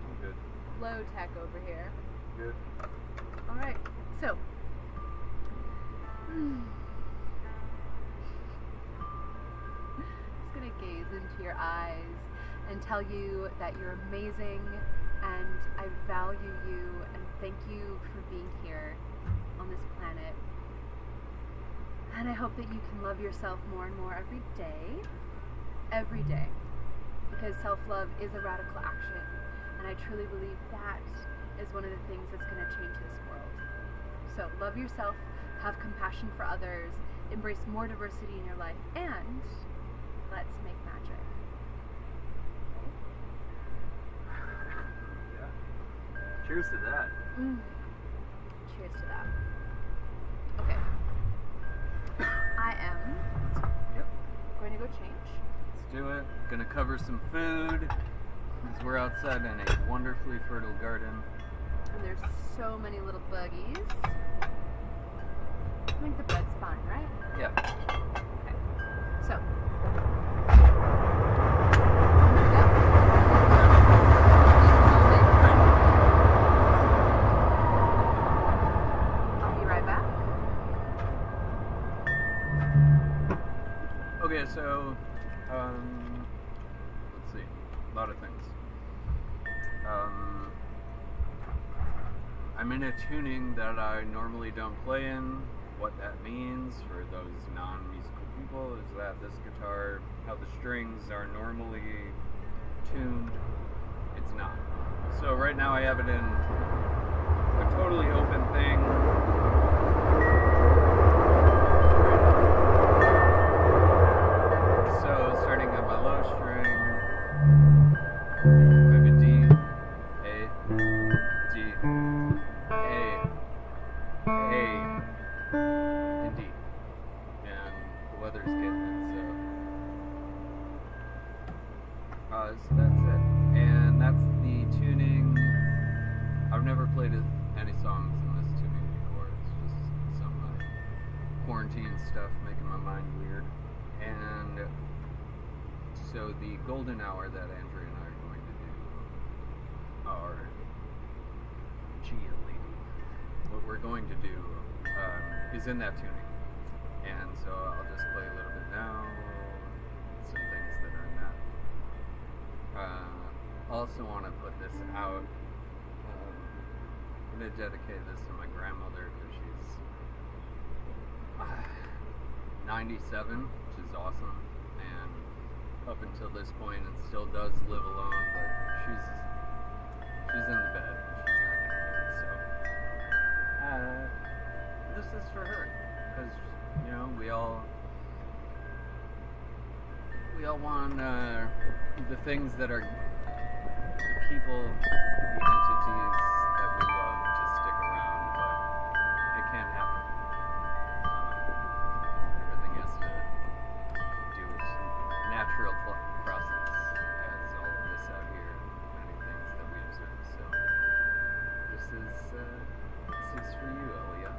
I'm good. Low tech over here. Good. Alright, so. Just gonna gaze into your eyes and tell you that you're amazing, and I value you, and thank you for being here on this planet. And I hope that you can love yourself more and more every day, because self-love is a radical action, and I truly believe that is one of the things that's going to change this world. So love yourself, have compassion for others, embrace more diversity in your life, and let's make magic. Yeah. Cheers to that. Cheers to that. Okay. I am going to go change. Let's do it. Gonna cover some food, because we're outside in a wonderfully fertile garden. And there's so many little buggies. I think the bread's fine, right? Yeah. Okay. So. I'll be right back. Okay, so, let's see, a lot of things. I'm in a tuning that I normally don't play in. What that means for those non-musical people is that this guitar, how the strings are normally tuned, it's not. So right now I have it in a totally open thing. So starting at my low string, I have a D, A, D, A, and D. And the weather's getting it, so that's it. And that's the tuning. I've never played any songs in this tuning before. It's just some quarantine stuff making my mind weird. And so the golden hour that Andrea and I are going to do, our Gaea Lady, what we're going to do is in that tuning. And so I'll just play a little bit now, some things that are in that. Also want to put this out. I'm going to dedicate this to my grandmother because she's 97, which is awesome, and up until this point and still does live alone, but she's in the bed. She's not here, so this is for her, because we all want the things that are the people, the entities that we love to stick around, but it can't happen. Everything has to do its natural process, as all of this out here, many things that we observe. So this is for you, Elia.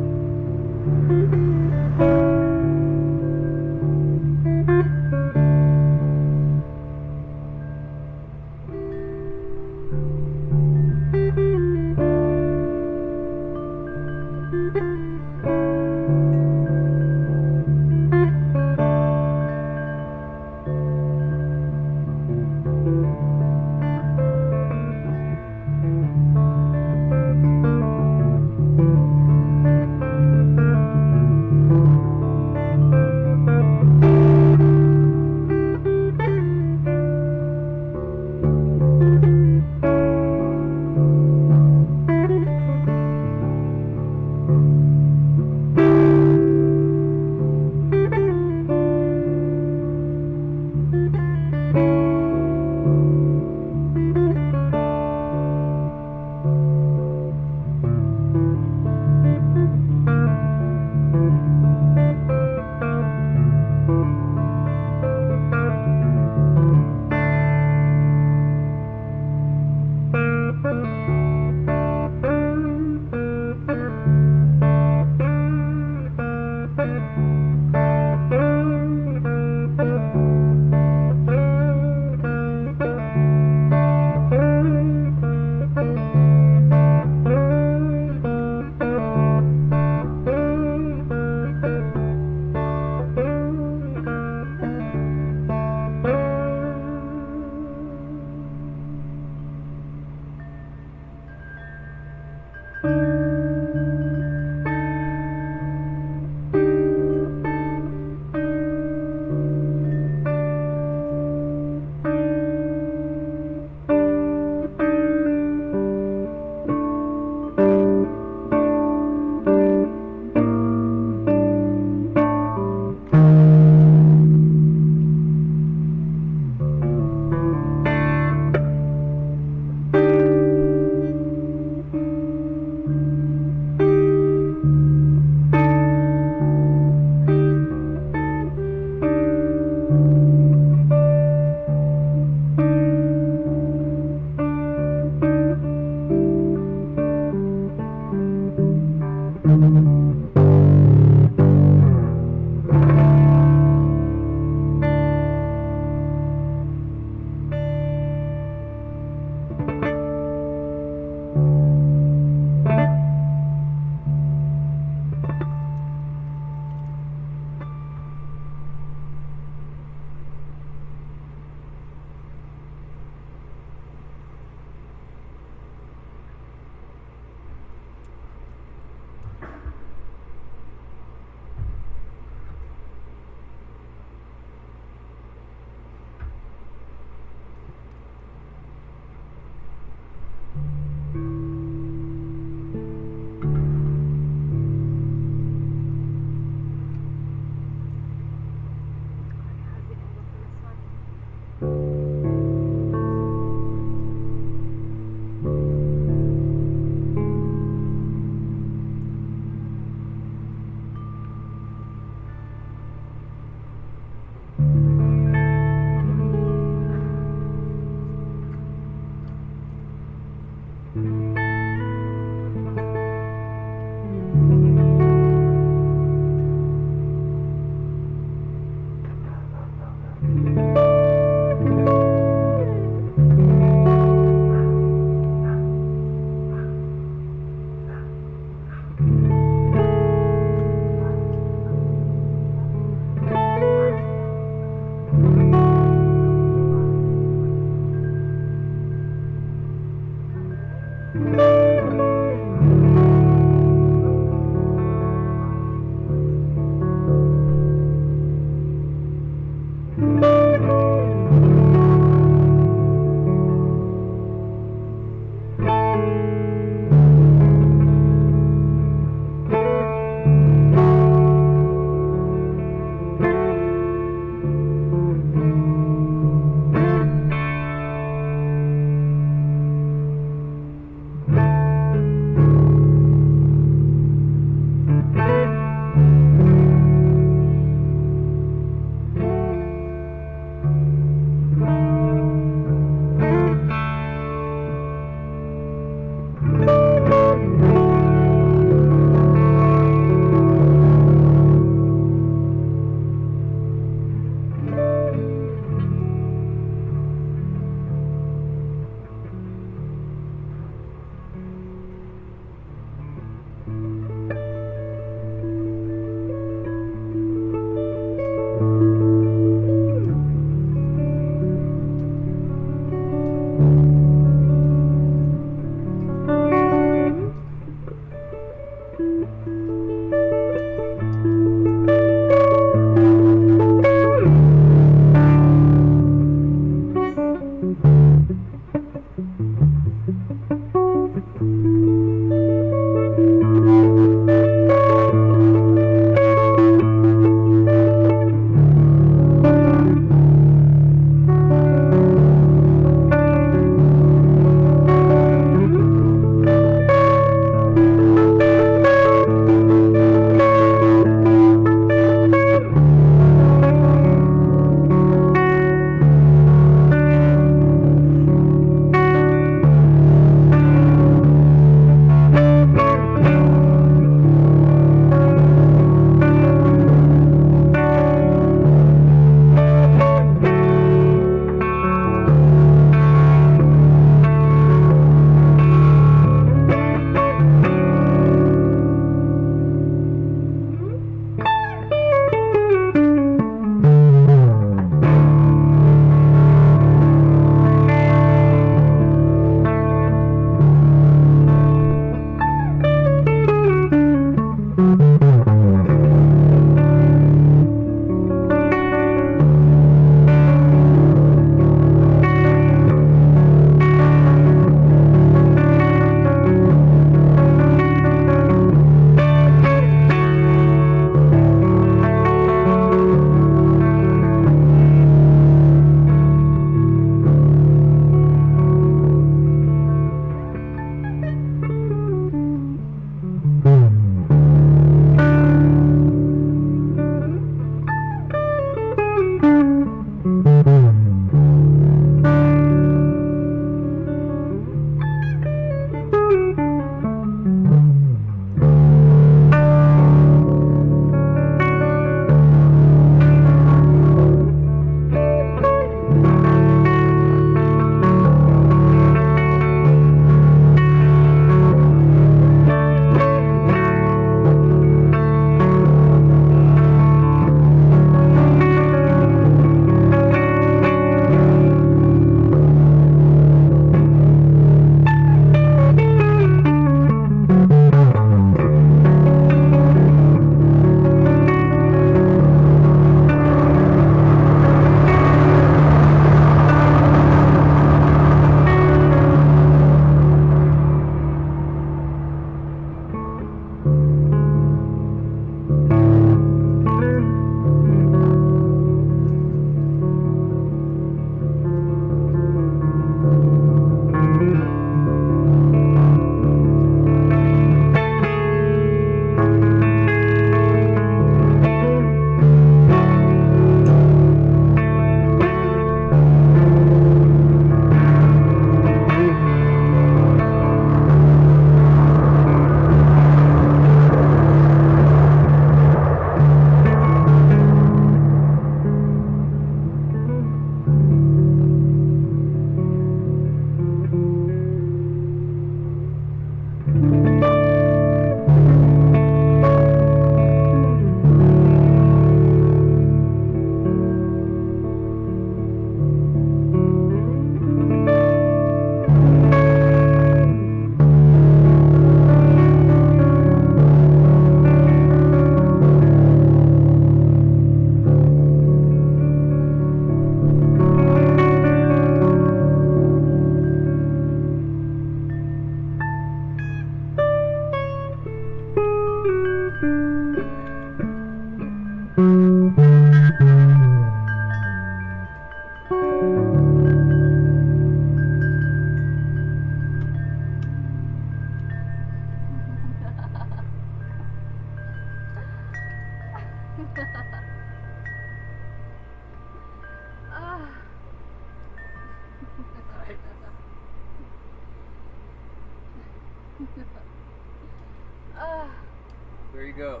There you go.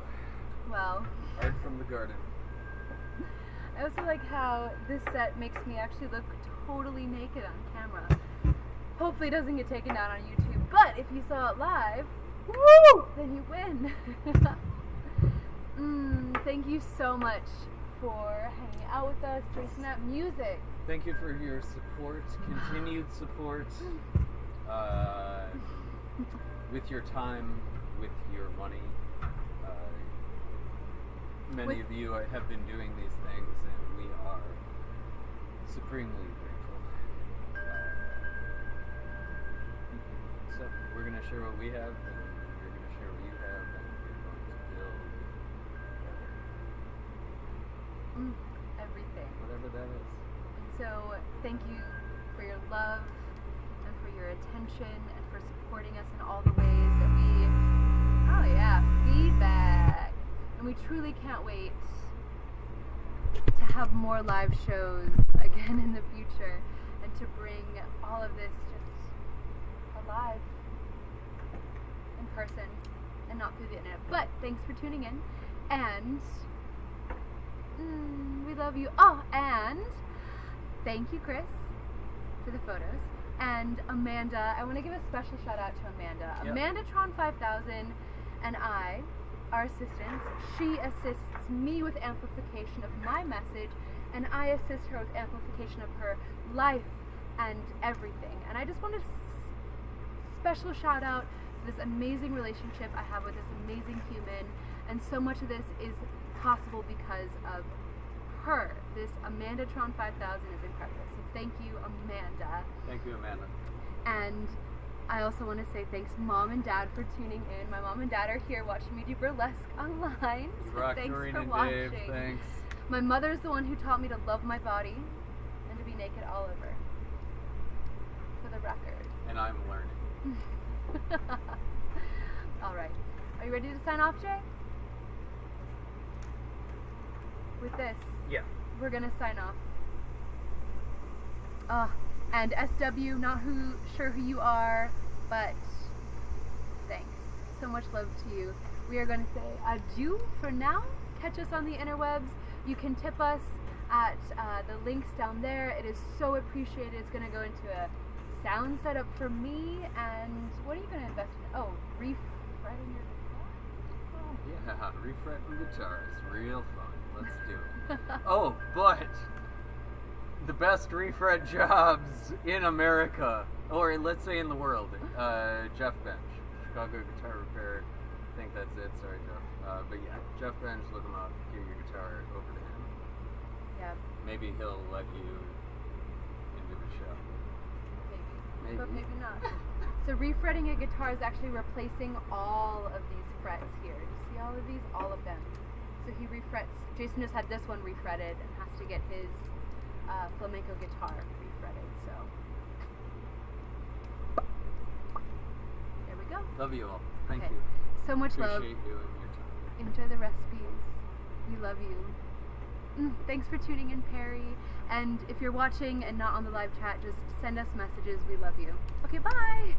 Wow. Art from the garden. I also like how this set makes me actually look totally naked on camera. Hopefully it doesn't get taken down on YouTube, but if you saw it live, woo, then you win. Thank you so much for hanging out with us, drinking that music. Thank you for your support, continued support, with your time, with your money. many of you have been doing these things, and we are supremely grateful. So we're going to share what we have, and you're going to share what you have, and we're going to build Everything. whatever that is. And so, thank you for your love and for your attention and for supporting us in all the ways that feedback. And we truly can't wait to have more live shows again in the future and to bring all of this just alive in person and not through the internet. But thanks for tuning in, and we love you. Oh, and thank you, Chris, for the photos. And Amanda, I want to give a special shout out to Amanda. Yep. Amanda Tron 5000 and I are assistants. She assists me with amplification of my message, and I assist her with amplification of her life and everything. And I just want to special shout out to this amazing relationship I have with this amazing human, and so much of this is possible because of her. This Amanda Tron 5000 is incredible. So thank you, Amanda. Thank you, Amanda. And I also want to say thanks, Mom and Dad, for tuning in. My mom and dad are here watching me do burlesque online. So Rock, thanks Noreen, for and watching. Dave, thanks. My mother's the one who taught me to love my body and to be naked all over. For the record. And I'm learning. All right. Are you ready to sign off, Jay? With this, Yeah. we're gonna sign off. And SW, not sure who you are, but thanks. So much love to you. We are going to say adieu for now. Catch us on the interwebs. You can tip us at the links down there. It is so appreciated. It's going to go into a sound setup for me. And what are you going to invest in? Oh, refretting your guitar? Yeah, refretting guitar is real fun. Let's do it. Oh, but the best refret jobs in America, or let's say in the world, Jeff Bench, Chicago Guitar Repair. I think that's it. Sorry, Jeff. But yeah, Jeff Bench, look him up. Get your guitar over to him. Yeah. Maybe he'll let you into the show. Maybe. But maybe not. So refretting a guitar is actually replacing all of these frets here. You see all of these? All of them. So he refrets. Jason just had this one refretted and has to get his flamenco guitar refretted. So there we go. Love you all. Thank Okay. you. So much love. Appreciate you and your time. Enjoy the recipes. We love you. Thanks for tuning in, Perry. And if you're watching and not on the live chat, just send us messages. We love you. Okay, bye.